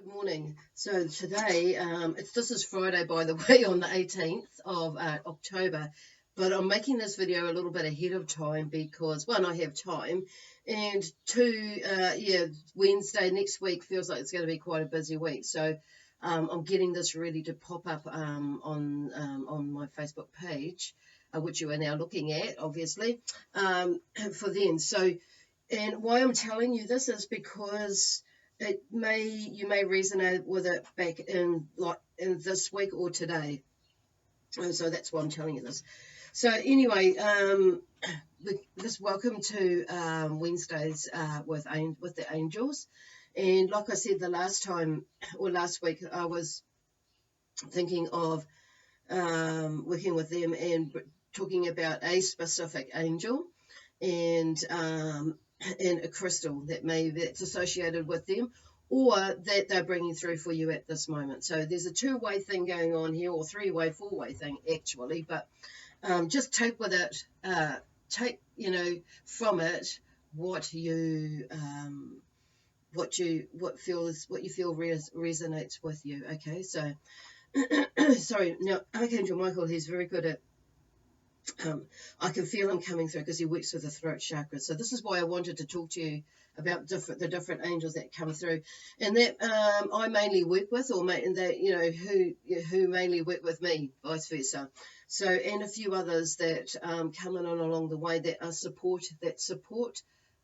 morning. So today, this is Friday, by the way, on the 18th of October. But I'm making this video a little bit ahead of time because, one, I have time, and two, Wednesday next week feels like it's going to be quite a busy week. So I'm getting this ready to pop up on my Facebook page, which you are now looking at, obviously, for then. So, and why I'm telling you this is because you may resonate with it back in this week or today. So that's why I'm telling you this. So anyway, welcome to Wednesdays with the angels. And like I said the last time or last week, I was thinking of working with them and talking about a specific angel and a crystal that's associated with them, or that they're bringing through for you at this moment. So there's a two-way thing going on here, or three-way, four-way thing actually, but just take with it, from it what you feel resonates with you. Okay, so sorry. Now Archangel Micheal, he's very good at I can feel him coming through because he works with the throat chakra. So this is why I wanted to talk to you about the different angels that come through, and that I mainly work with, or who mainly work with me, vice versa. So, and a few others that come in on along the way that support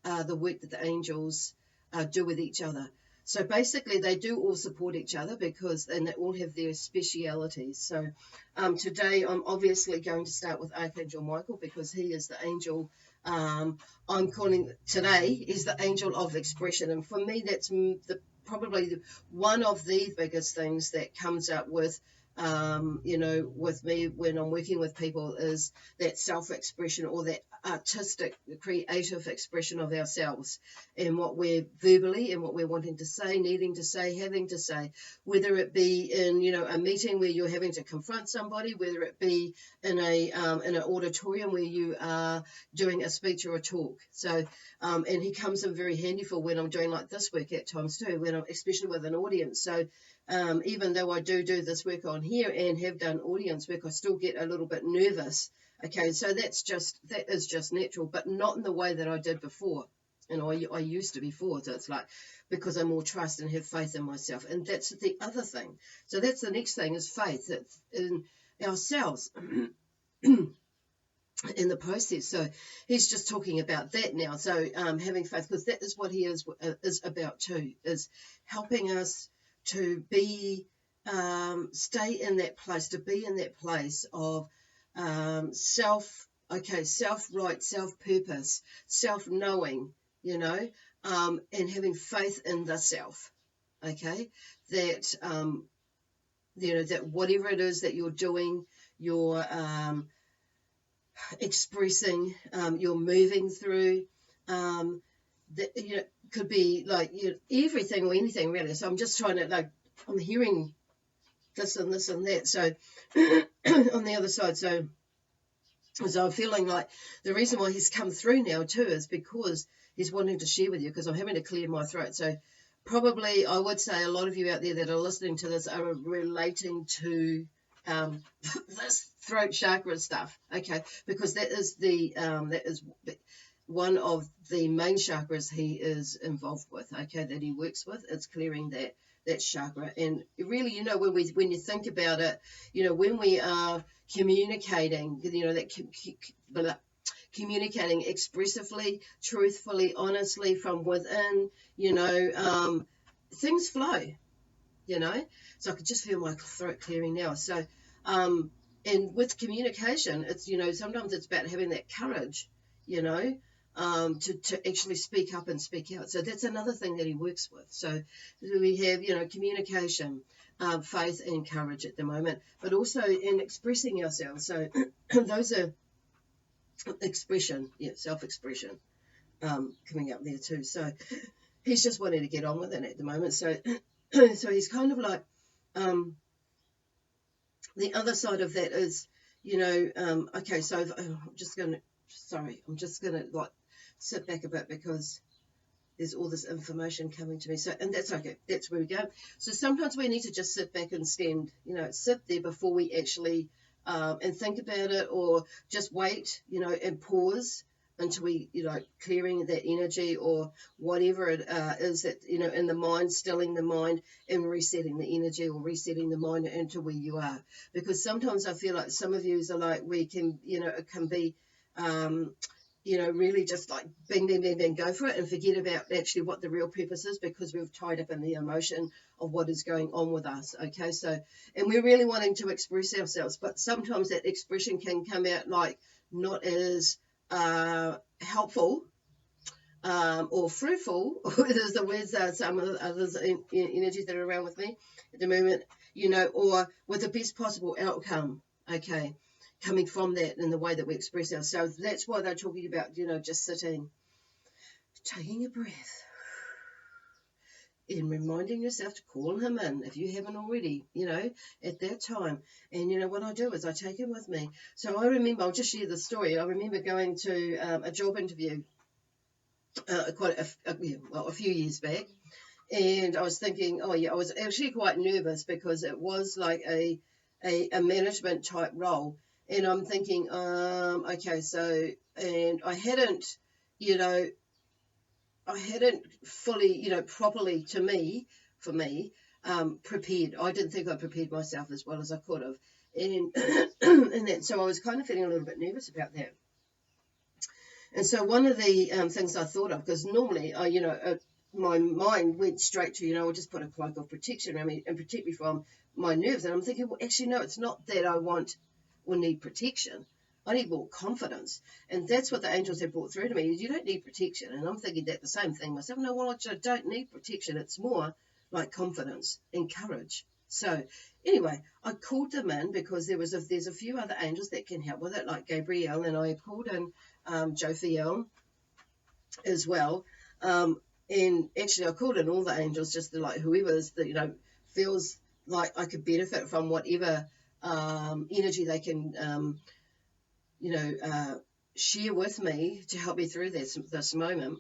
the work that the angels do with each other. So basically, they do all support each other and they all have their specialities. So today, I'm obviously going to start with Archangel Micheal because he is the angel. I'm calling today is the angel of expression, and for me, that's probably one of the biggest things that comes up with. With me when I'm working with people is that self-expression, or that artistic, creative expression of ourselves and what we're verbally and what we're wanting to say, needing to say, having to say, whether it be in, a meeting where you're having to confront somebody, whether it be in an auditorium where you are doing a speech or a talk. So, and he comes in very handy for when I'm doing like this work at times too, especially with an audience. So, even though I do this work on here and have done audience work, I still get a little bit nervous. Okay, so that is just natural, but not in the way that I did before. I used to before. So it's like because I more trust and have faith in myself, and that's the other thing. So that's the next thing is faith. It's in ourselves. In the process. So he's just talking about that now. So having faith, because that is what he is about too, is helping us to be stay in that place, to be in that place of self-right, self-purpose, self-knowing, and having faith in the self. Okay, that that whatever it is that you're doing, you're expressing, you're moving through, that could be like everything or anything really. So I'm just trying to I'm hearing this and this and that. So on the other side, so I'm feeling like the reason why he's come through now too is because he's wanting to share with you, because I'm having to clear my throat. So probably I would say a lot of you out there that are listening to this are relating to this throat chakra stuff, okay, because that is one of the main chakras he is involved with, okay, that he works with. It's clearing that chakra. And really, when you think about it, when we are communicating, communicating expressively, truthfully, honestly from within, things flow, so I could just feel my throat clearing now. So and with communication, it's sometimes it's about having that courage, to actually speak up and speak out. So that's another thing that he works with. So we have communication, faith and courage at the moment, but also in expressing ourselves. So those are expression, self-expression, coming up there too. So he's just wanting to get on with it at the moment. So so he's kind of like the other side of that is, okay, so I'm just going to sit back a bit because there's all this information coming to me. So, and that's okay. That's where we go. So sometimes we need to just sit back and stand, sit there before we actually and think about it, or just wait, and pause until we, clearing that energy or whatever it is that, in the mind, stilling the mind and resetting the energy or resetting the mind into where you are. Because sometimes I feel like some of you are like, we can, it can be, really just like bing, bing, bing, bing, go for it and forget about actually what the real purpose is, because we've tied up in the emotion of what is going on with us. Okay, so, and we're really wanting to express ourselves, but sometimes that expression can come out like not as helpful or fruitful, there's the words, some of the others energies that are around with me at the moment, or with the best possible outcome, okay, coming from that in the way that we express ourselves. That's why they're talking about, just sitting, taking a breath, and reminding yourself to call him in if you haven't already, at that time. And what I do is I take him with me. So I remember, I'll just share the story. I remember going to a job interview a few years back, and I was thinking, I was actually quite nervous because it was like a management type role, and I'm thinking, okay, so, and I hadn't, fully, properly for me, prepared. I didn't think I prepared myself as well as I could have, and and that, so I was kind of feeling a little bit nervous about that. And so one of the things I thought of, because normally, my mind went straight to, I'll just put a cloak of protection around me and protect me from my nerves. And I'm thinking, well, actually, no, it's not that I want or need protection. I need more confidence. And that's what the angels have brought through to me. You don't need protection. And I'm thinking that the same thing myself. No, well, I don't need protection. It's more like confidence and courage. So anyway, I called them in because there's a few other angels that can help with it, like Gabrielle, and I called in Jophiel as well. And actually, I called in all the angels, just to, like, whoever's that feels like I could benefit from whatever energy they can share with me to help me through this moment.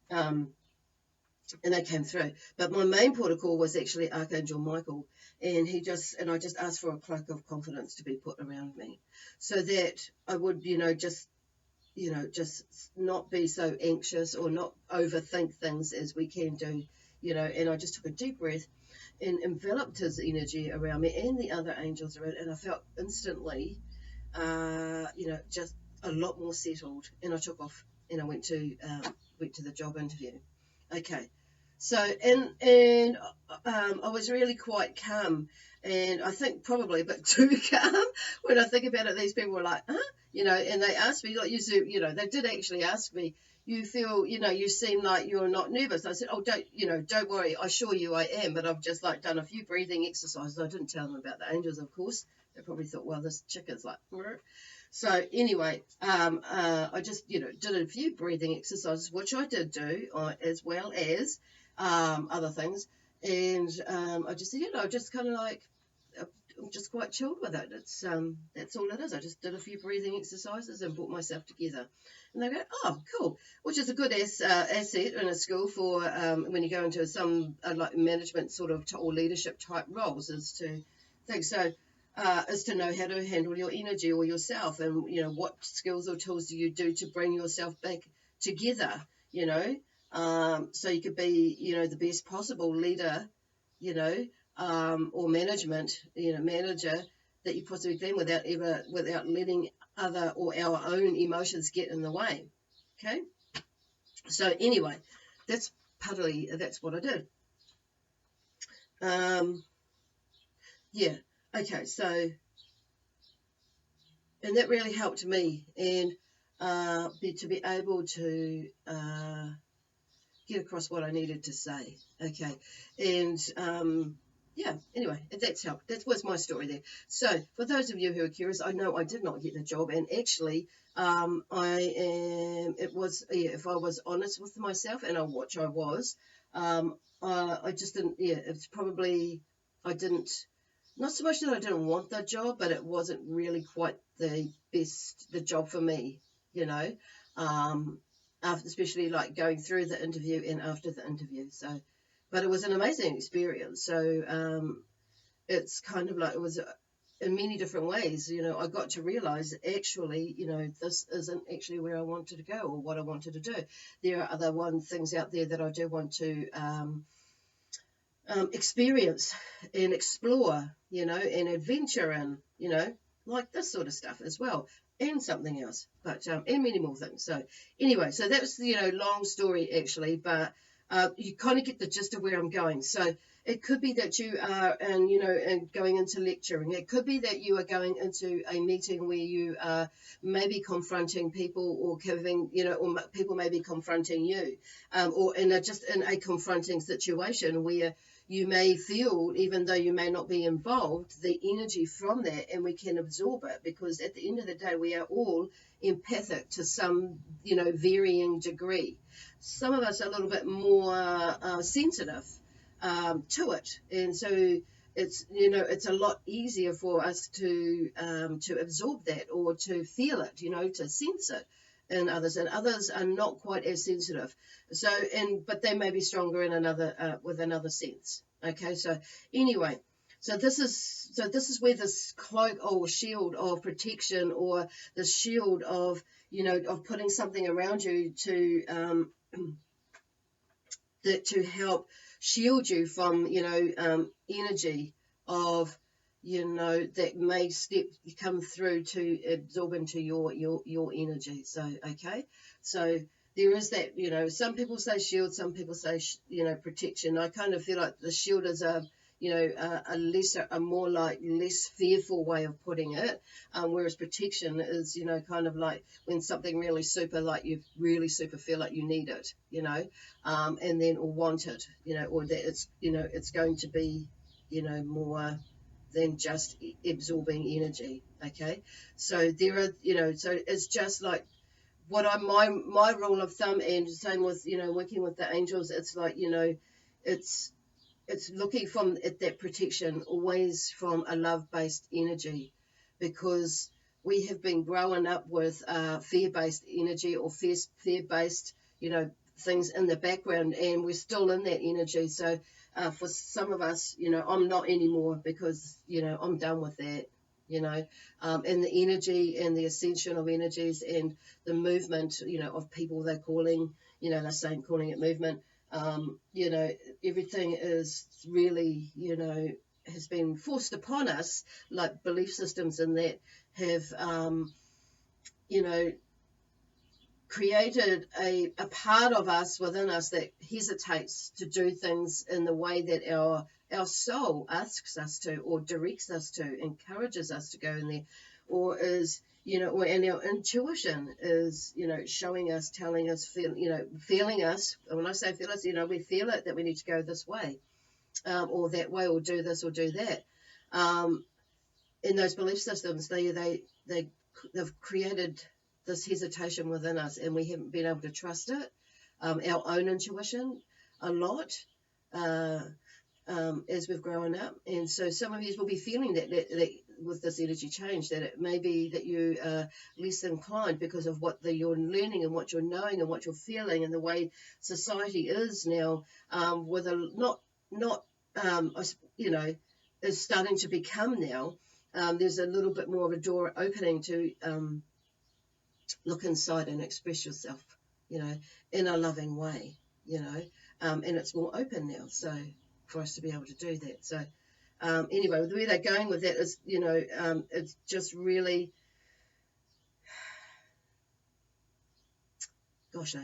And they came through. But my main protocol was actually Archangel Micheal, and I just asked for a cloak of confidence to be put around me, so that I would, just not be so anxious or not overthink things as we can do, and I just took a deep breath and enveloped his energy around me and the other angels around, and I felt instantly, just a lot more settled, and I took off and I went to the job interview. Okay. So, and I was really quite calm, and I think probably a bit too calm. When I think about it, these people were like, huh? And they asked me, like, they did actually ask me, you feel, you seem like you're not nervous. I said, oh, don't worry, I assure you I am, but I've just done a few breathing exercises. I didn't tell them about the angels, of course. They probably thought, well, this chick is like, Rrr. So anyway, I just, did a few breathing exercises, which I did do, as well as other things. And I just said, just kind of like, I'm just quite chilled with it. It's that's all it is. I just did a few breathing exercises and brought myself together. And they go, oh, cool, which is a good asset in a school for when you go into some like management sort of or leadership type roles, is to think so. Is to know how to handle your energy or yourself, and what skills or tools do you do to bring yourself back together, so you could be the best possible leader, or manager that you possibly can, without letting other or our own emotions get in the way. Okay, so anyway, that's what I did. Yeah. Okay, so, and that really helped me, and to be able to get across what I needed to say. Okay, and anyway, that's helped. That was my story there. So for those of you who are curious, I know I did not get the job, and actually if I was honest with myself, and which I was, I just didn't, it's probably, I didn't, not so much that I didn't want the job, but it wasn't really quite the job for me, after, especially like going through the interview and after the interview. So, but it was an amazing experience. So it's kind of like, it was in many different ways. You know, I got to realize actually, you know, this isn't actually where I wanted to go or what I wanted to do. There are other things out there that I do want to experience and explore, you know, and adventure in, you know, like this sort of stuff as well, and something else, but and many more things. So anyway, so that's, you know, long story actually, but you kind of get the gist of where I'm going. So it could be that you are, and you know, and going into lecturing. It could be that you are going into a meeting where you are maybe confronting people, or giving, you know, or people may be confronting you, or just in a confronting situation where you may feel, even though you may not be involved, the energy from that, and we can absorb it, because at the end of the day, we are all empathic to some, you know, varying degree. Some of us are a little bit more sensitive to it, and so it's, you know, it's a lot easier for us to absorb that, or to feel it, you know, to sense it in others, and others are not quite as sensitive. So, but they may be stronger in another with another sense. Okay, so anyway, so this is where this cloak or shield of protection, or the shield of, you know, of putting something around you to that to help shield you from, you know, energy of, you know, that may come through to absorb into your energy. So okay, so there is that, you know, some people say shield, some people say you know, protection. I kind of feel like the shield is a, you know, a more like less fearful way of putting it, whereas protection is, you know, kind of like when something really super, like you really super feel like you need it, you know, and then, or want it, you know, or that it's, you know, it's going to be, you know, more than just absorbing energy. Okay, so there are, you know, so it's just like what my rule of thumb, and same with, you know, working with the angels. It's like, you know, it's looking from at that protection always from a love-based energy, because we have been growing up with fear-based energy, or fear-based, you know, things in the background, and we're still in that energy. So for some of us, you know, I'm not anymore, because, you know, I'm done with that, you know, and the energy and the ascension of energies and the movement, you know, of people, they're calling, you know, they're saying, calling it movement. You know, everything is really, you know, has been forced upon us, like belief systems in that have, you know, created a part of us, within us, that hesitates to do things in the way that our soul asks us to, or directs us to, encourages us to go in there, or is, you know, and our intuition is, you know, showing us, telling us, feeling us. When I say feel us, you know, we feel it, that we need to go this way, or that way, or do this or do that. In those belief systems, they've created this hesitation within us, and we haven't been able to trust it, our own intuition, a lot, as we've grown up. And so some of you will be feeling that with this energy change, that it may be that you are less inclined, because of what you're learning, and what you're knowing, and what you're feeling, and the way society is now, with a not you know, is starting to become now. There's a little bit more of a door opening to look inside and express yourself, you know, in a loving way, you know, and it's more open now, so for us to be able to do that. So anyway, where they're going with that is, you know, it's just really, gosh,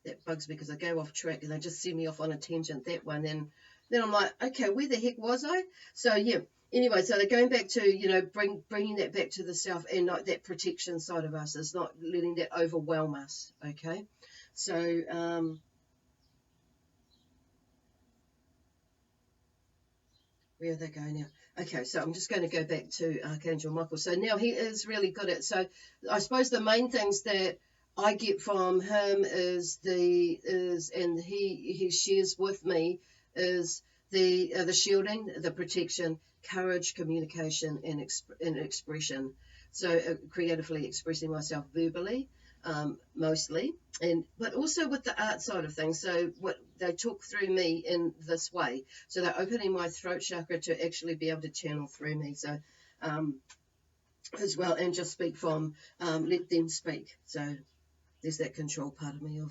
that bugs me, because I go off track and they just send me off on a tangent, that one. Then I'm like, okay, where the heck was I? So yeah, anyway, so they're going back to, you know, bringing that back to the self, and not that protection side of us, is not letting that overwhelm us. Okay, so where are they going now? Okay, so I'm just going to go back to Archangel Michael. So now he is really good at, so I suppose the main things that I get from him is and he shares with me, is the shielding, the protection, courage, communication, and expression. So creatively expressing myself verbally, mostly, but also with the art side of things. So what they talk through me in this way, so they're opening my throat chakra to actually be able to channel through me. So as well, and just speak from let them speak. So there's that control part of me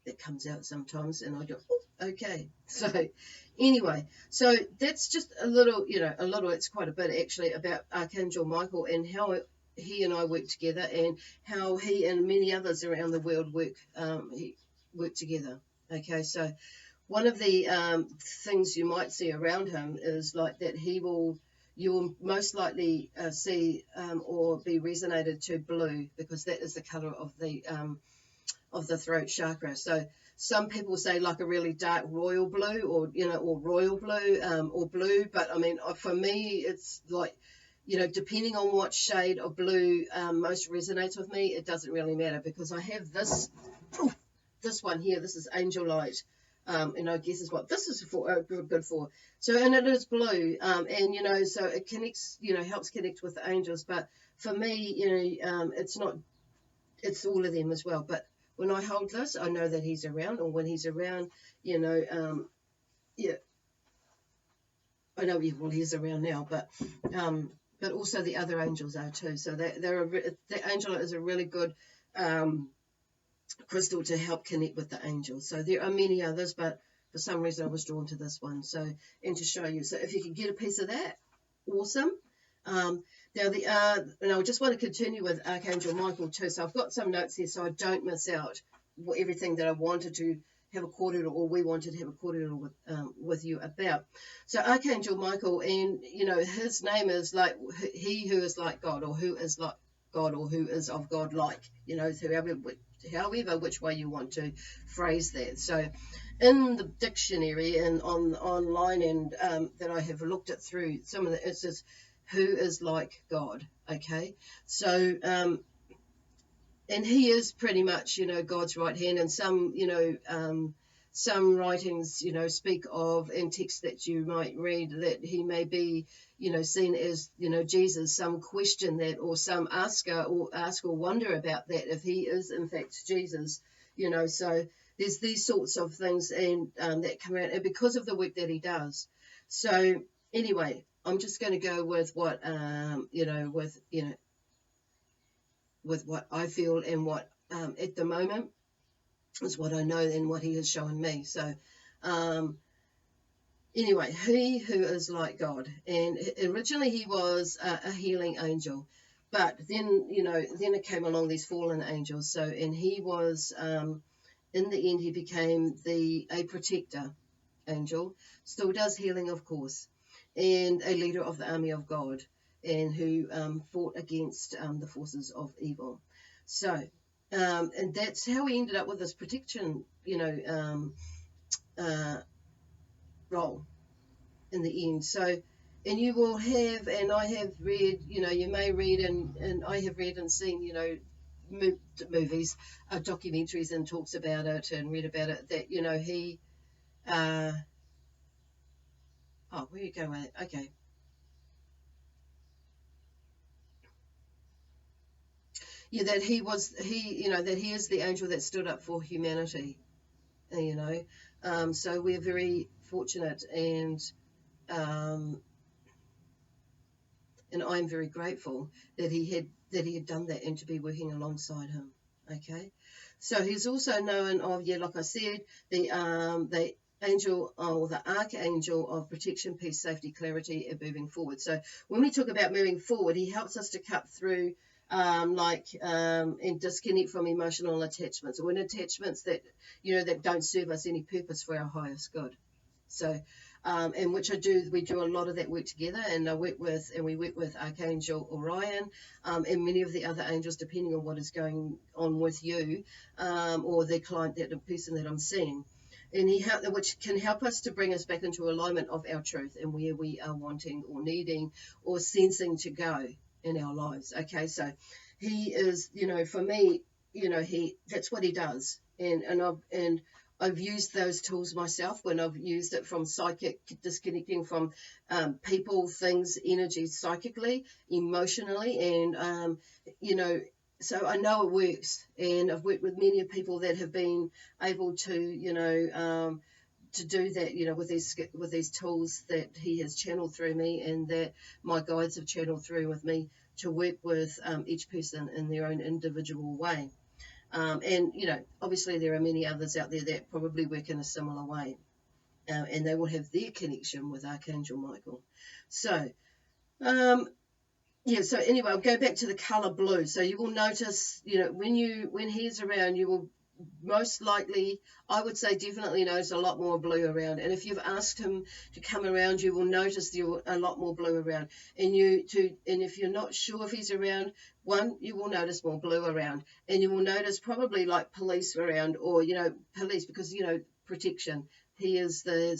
that comes out sometimes, and I go, oh, okay. So anyway, so that's just a little, it's quite a bit actually about Archangel Michael and how he and I work together, and how he and many others around the world work together. Okay, so one of the things you might see around him is like that you'll most likely see or be resonated to blue, because that is the color of the throat chakra. So some people say like a really dark royal blue, or royal blue, or blue. But I mean, for me, it's like, depending on what shade of blue most resonates with me, it doesn't really matter, because I have this one here. This is Angel Light. And I guess is what this is for, good for. So, and it is blue, and so it connects, helps connect with the angels. But for me, it's all of them as well. But when I hold this, I know that he's around, or when he's around, yeah, I know, well, he's around now, but also the other angels are too. So the angel is a really good crystal to help connect with the angels. So there are many others, but for some reason I was drawn to this one. So, and to show you. So if you can get a piece of that, awesome. Now and I just want to continue with Archangel Michael too. So I've got some notes here so I don't miss out everything that I wanted to have a cordial, or we wanted to have a cordial with you about. So Archangel Michael, and his name is like he who is like God, or who is like God, or who is of God like, however which way you want to phrase that. So in the dictionary and online, and that I have looked it through, some of it says who is like God. Okay, so and he is pretty much God's right hand, and some writings speak of, in text that you might read, that he may be seen as Jesus. Some question that, or some ask or wonder about that, if he is in fact Jesus. So there's these sorts of things, and that come out, and because of the work that he does. So anyway, I'm just going to go with what with what I feel, and what at the moment is what I know and what he has shown me. So anyway, he who is like God, and originally he was a healing angel, but then then it came along these fallen angels. So, and he was in the end he became a protector angel, still does healing of course, and a leader of the army of God, and who fought against the forces of evil. So and that's how we ended up with this protection role in the end. So, and you will have, and I have read, you may read, and I have read and seen, movies, documentaries, and talks about it, and read about it, that he where you go with it? Okay. Yeah, that that he is the angel that stood up for humanity. So we're very fortunate, um, and I'm very grateful that he had done that, and to be working alongside him. Okay, so he's also known of, like I said, the angel, or the archangel of protection, peace, safety, clarity, and moving forward. So when we talk about moving forward, he helps us to cut through and disconnect from emotional attachments, or in attachments that that don't serve us any purpose for our highest good. So and which we do a lot of that work together, and we work with Archangel Orion, and many of the other angels, depending on what is going on with you, or the person that I'm seeing, and which can help us to bring us back into alignment of our truth, and where we are wanting, or needing, or sensing to go in our lives. Okay, so he is, for me, that's what he does, and I've used those tools myself, when I've used it from psychic, disconnecting from people, things, energy, psychically, emotionally, and So I know it works, and I've worked with many people that have been able to, to do that, with these tools that he has channeled through me, and that my guides have channeled through with me to work with each person in their own individual way. And obviously there are many others out there that probably work in a similar way, and they will have their connection with Archangel Michael. So um, yeah, so anyway, I'll go back to the color blue. So you will notice, when he's around, you will most likely, I would say definitely notice a lot more blue around. And if you've asked him to come around, you will notice a lot more blue around. And if you're not sure if he's around, one, you will notice more blue around. And you will notice probably like police around, or, police, because, protection. He is I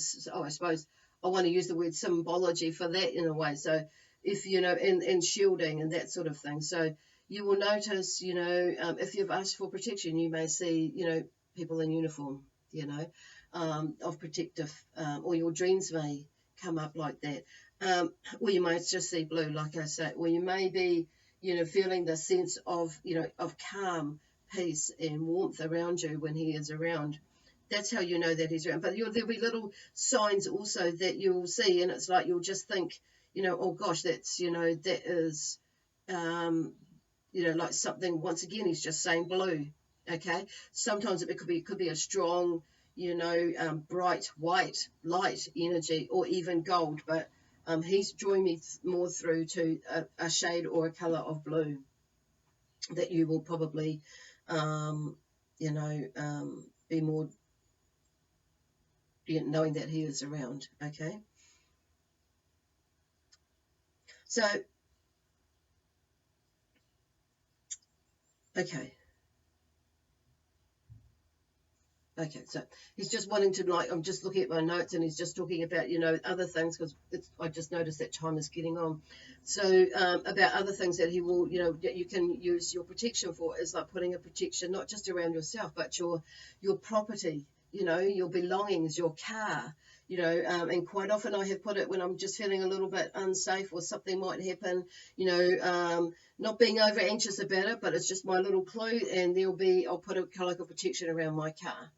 suppose I want to use the word symbology for that in a way. So if and shielding and that sort of thing. So you will notice, if you've asked for protection, you may see, people in uniform, of protective, or your dreams may come up like that. Or you might just see blue, like I say, or you may be, feeling the sense of calm, peace, and warmth around you when he is around. That's how you know that he's around. But there'll be little signs also that you'll see, and it's like you'll just think, oh gosh, that is, like something. Once again, he's just saying blue. Okay. Sometimes it could be a strong, bright white light energy, or even gold. But he's drawing me more through to a shade or a color of blue that you will probably, be more, knowing that he is around. Okay. So, okay. Okay, so he's just wanting to, like, I'm just looking at my notes, and he's just talking about, other things, because I just noticed that time is getting on. So about other things that he will, that you can use your protection for, is like putting a protection not just around yourself, but your property, your belongings, your car, and quite often I have put it when I'm just feeling a little bit unsafe, or something might happen, not being over anxious about it, but it's just my little clue, and I'll put a colour of protection around my car,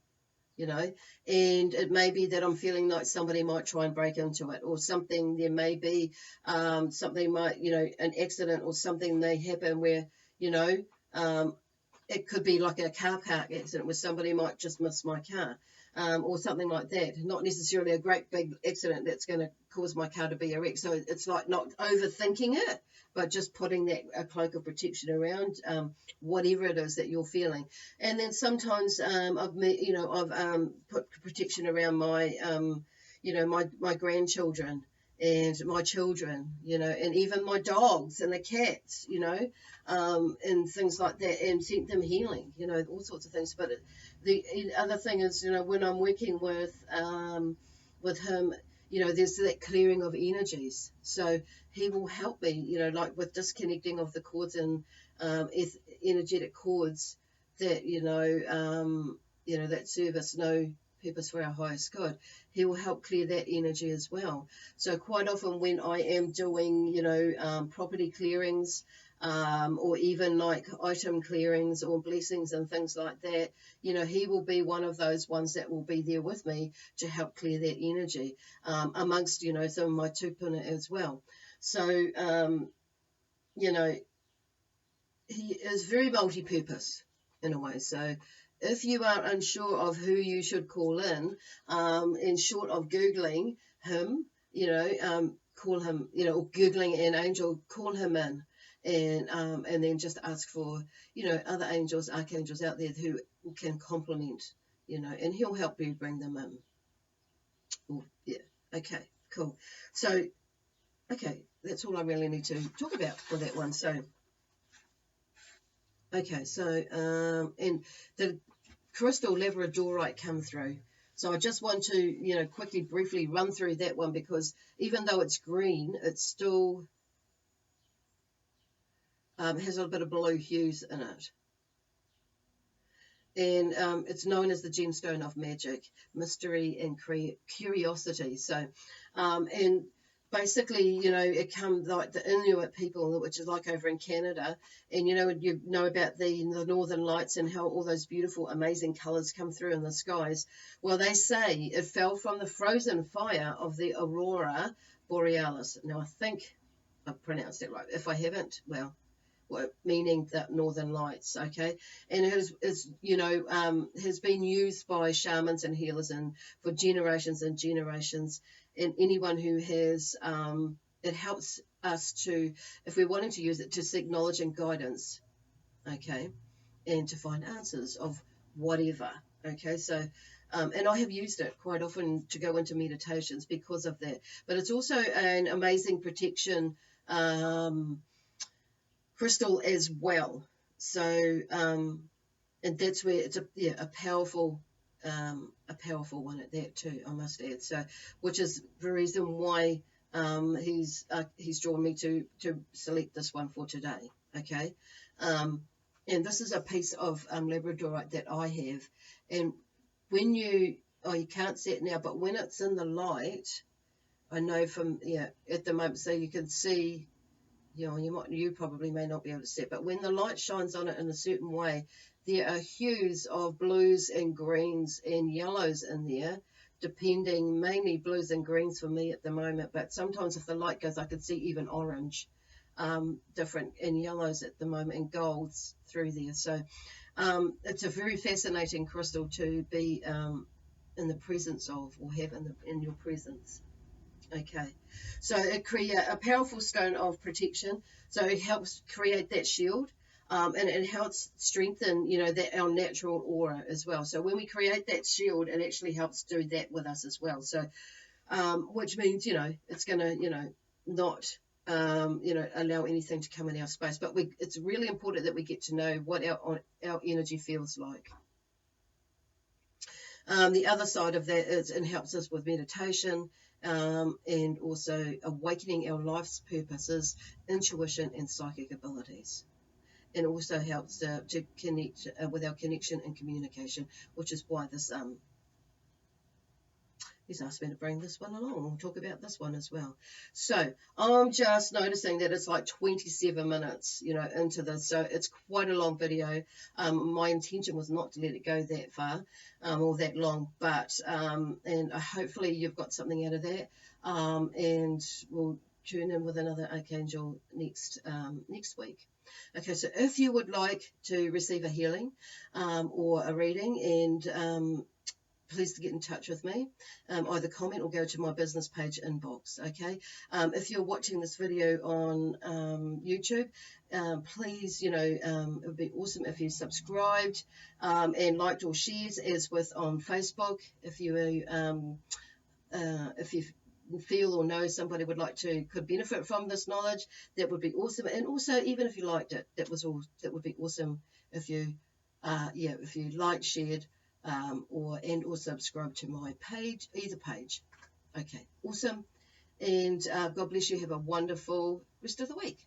and it may be that I'm feeling like somebody might try and break into it, or something. There may be something might, an accident or something may happen where, um, it could be like a car park accident where somebody might just miss my car, or something like that. Not necessarily a great big accident that's going to cause my car to be a wreck. So it's like not overthinking it, but just putting a cloak of protection around whatever it is that you're feeling. And then sometimes I've put protection around my grandchildren and my children, and even my dogs and the cats, and things like that, and sent them healing, all sorts of things. But the other thing is, when I'm working with him, there's that clearing of energies. So he will help me, like with disconnecting of the cords and energetic cords that, that serve us no purpose for our highest good. He will help clear that energy as well. So quite often when I am doing, property clearings, or even like item clearings or blessings and things like that, he will be one of those ones that will be there with me to help clear that energy, amongst, some of my tupuna as well. So, he is very multi-purpose in a way. So if you are unsure of who you should call in short of Googling him, call him, or Googling an angel, call him in, and then just ask for, other angels, archangels out there who can complement, and he'll help you bring them in. Ooh, yeah. Okay, cool. So, okay, that's all I really need to talk about for that one. So, okay, so, and the crystal Labradorite come through. So I just want to, quickly, briefly run through that one, because even though it's green, it's still has a bit of blue hues in it. And it's known as the gemstone of magic, mystery, and curiosity. So, and basically, you know, it comes like the Inuit people, which is like over in Canada, and you know about the Northern Lights and how all those beautiful, amazing colours come through in the skies. Well, they say it fell from the frozen fire of the Aurora Borealis. Now, I think I've pronounced it right. If I haven't, well, meaning the Northern Lights, okay, and has been used by shamans and healers and for generations and generations, and anyone who has it helps us to, if we're wanting to use it, to seek knowledge and guidance, okay, and to find answers of whatever, okay, so. And I have used it quite often to go into meditations because of that. But it's also an amazing protection crystal as well. So, and that's where it's a powerful one at that too, I must add. So, which is the reason why he's drawn me to select this one for today. Okay, and this is a piece of Labradorite that I have, and when you can't see it now, but when it's in the light, I know from at the moment, so you can see. You probably may not be able to see it, but when the light shines on it in a certain way, there are hues of blues and greens and yellows in there, depending, mainly blues and greens for me at the moment, but sometimes if the light goes, I can see even orange, different, and yellows at the moment, and golds through there. So it's a very fascinating crystal to be in the presence of, or have in your presence. Okay, so it creates a powerful stone of protection. So it helps create that shield, and it helps strengthen, that our natural aura as well. So when we create that shield, it actually helps do that with us as well. So, which means, it's going to, not, allow anything to come in our space. But it's really important that we get to know what our energy feels like. The other side of that is it helps us with meditation, and also awakening our life's purposes, intuition, and psychic abilities. And also helps to connect with our connection and communication, which is why this he's asked me to bring this one along. We'll talk about this one as well. So I'm just noticing that it's like 27 minutes, into this. So it's quite a long video. My intention was not to let it go that far, or that long, but and hopefully you've got something out of that. And we'll tune in with another Archangel next week. Okay, so if you would like to receive a healing or a reading, and please get in touch with me. Either comment or go to my business page inbox, okay? If you're watching this video on YouTube, please, it would be awesome if you subscribed and liked or shared, as with on Facebook. If you feel or know somebody could benefit from this knowledge, that would be awesome. And also, even if you liked it, that would be awesome if you if you liked, shared, or subscribe to my page, either page. Okay, awesome. And God bless you. Have a wonderful rest of the week.